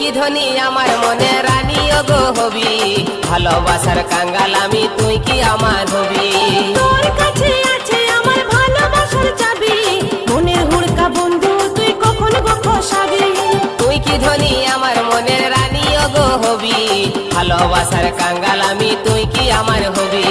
কি ধনী আমার মনে রানী গো হবি, ভালোবাসার কাঙ্গাল আমি তুই কি আমার হবি। তোর কাছে আছে আমার ভালোবাসার চাবি, মনের হুড়কা বন্ধু তুই কখন গো খসাবি। তুই কি ধনী আমার মনের রানী গো হবি, ভালোবাসার কাঙ্গাল আমি তুই কি আমার হবি।